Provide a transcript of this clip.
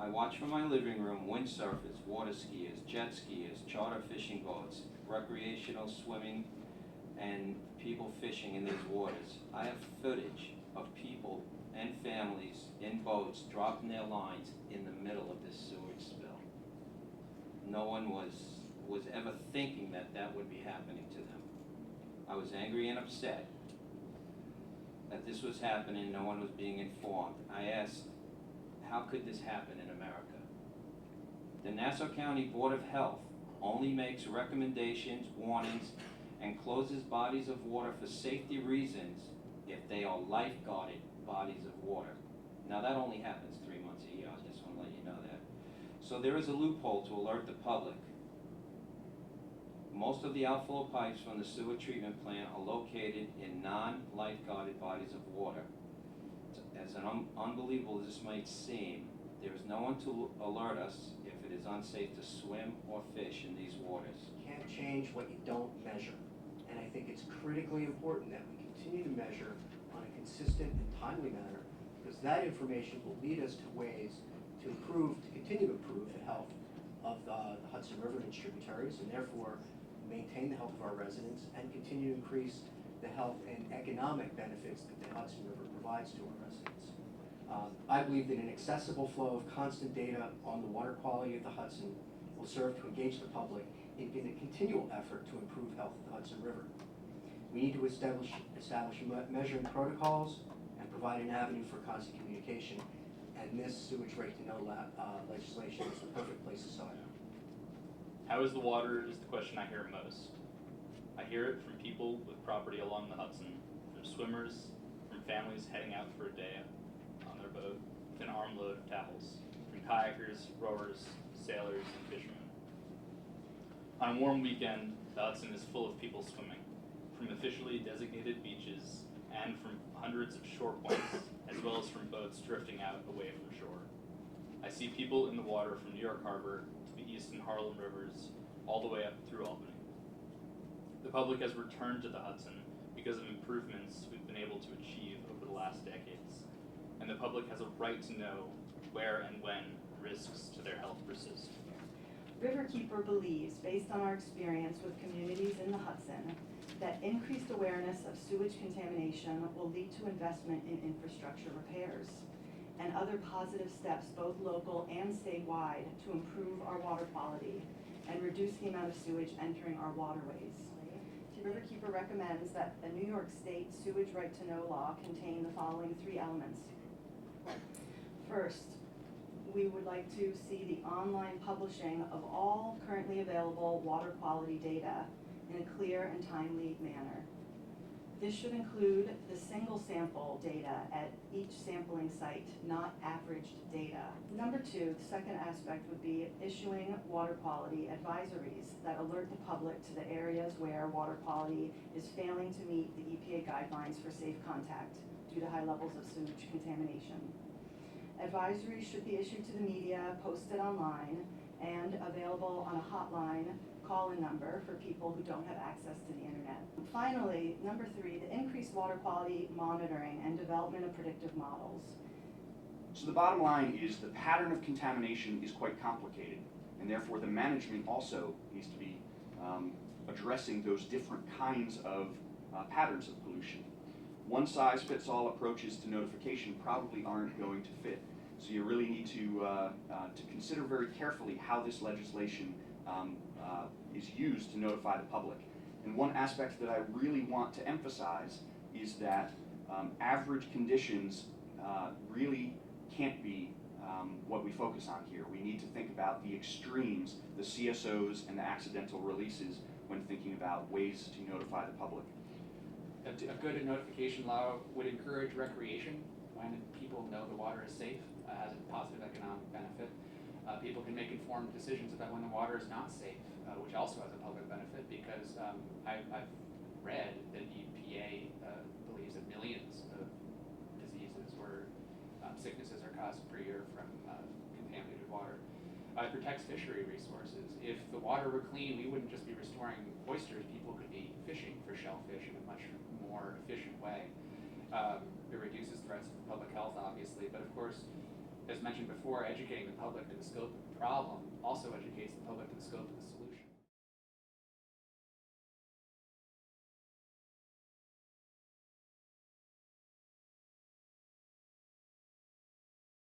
I watch from my living room windsurfers, water skiers, jet skiers, charter fishing boats, recreational swimming, and people fishing in these waters. I have footage of people and families in boats dropping their lines in the middle of this sewage spill. No one was ever thinking that that would be happening to them. I was angry and upset that this was happening, no one was being informed. I asked, how could this happen in America? The Nassau County Board of Health only makes recommendations, warnings, and closes bodies of water for safety reasons if they are lifeguarded bodies of water. Now that only happens 3 months a year, I just want to let you know that. So there is a loophole to alert the public. Most of the outflow pipes from the sewer treatment plant are located in non-lifeguarded bodies of water. As unbelievable as this might seem, there is no one to alert us if it is unsafe to swim or fish in these waters. You can't change what you don't measure. And I think it's critically important that we continue to measure on a consistent and timely manner, because that information will lead us to ways to continue to improve the health of the Hudson River and its tributaries, and therefore maintain the health of our residents and continue to increase the health and economic benefits that the Hudson River provides to our residents. I believe that an accessible flow of constant data on the water quality of the Hudson will serve to engage the public in a continual effort to improve health of the Hudson River. We need to establish measuring protocols and provide an avenue for constant communication, and this sewage rate to know legislation is the perfect place to start. How is the water is the question I hear most. I hear it from people with property along the Hudson, from swimmers, from families heading out for a day on their boat with an armload of towels, from kayakers, rowers, sailors, and fishermen. On a warm weekend, the Hudson is full of people swimming, from officially designated beaches and from hundreds of shore points, as well as from boats drifting out away from shore. I see people in the water from New York Harbor to the East and Harlem rivers, all the way up through Albany. The public has returned to the Hudson because of improvements we've been able to achieve over the last decades, and the public has a right to know where and when risks to their health persist. Riverkeeper believes, based on our experience with communities in the Hudson, that increased awareness of sewage contamination will lead to investment in infrastructure repairs and other positive steps, both local and statewide, to improve our water quality and reduce the amount of sewage entering our waterways. Riverkeeper recommends that the New York State Sewage Right to Know law contain the following 3 elements. First, we would like to see the online publishing of all currently available water quality data in a clear and timely manner. This should include the single sample data at each sampling site, not averaged data. Number 2, the second aspect would be issuing water quality advisories that alert the public to the areas where water quality is failing to meet the EPA guidelines for safe contact due to high levels of sewage contamination. Advisories should be issued to the media, posted online, and available on a hotline call-in number for people who don't have access to the internet. Finally, number 3, the increased water quality monitoring and development of predictive models. So the bottom line is the pattern of contamination is quite complicated, and therefore the management also needs to be addressing those different kinds of patterns of pollution. One-size-fits-all approaches to notification probably aren't going to fit. So you really need to consider very carefully how this legislation is used to notify the public. And one aspect that I really want to emphasize is that average conditions really can't be what we focus on here. We need to think about the extremes, the CSOs and the accidental releases when thinking about ways to notify the public. A good notification law would encourage recreation when people know the water is safe, has a positive economic benefit. People can make informed decisions about when the water is not safe, which also has a public benefit, because I've read that EPA believes that millions of diseases or sicknesses are caused per year from contaminated water. It protects fishery resources. If the water were clean, we wouldn't just be restoring oysters. People could be fishing for shellfish in a much more efficient way. It reduces threats to public health, obviously, but of course, as mentioned before, educating the public to the scope of the problem also educates the public to the scope of the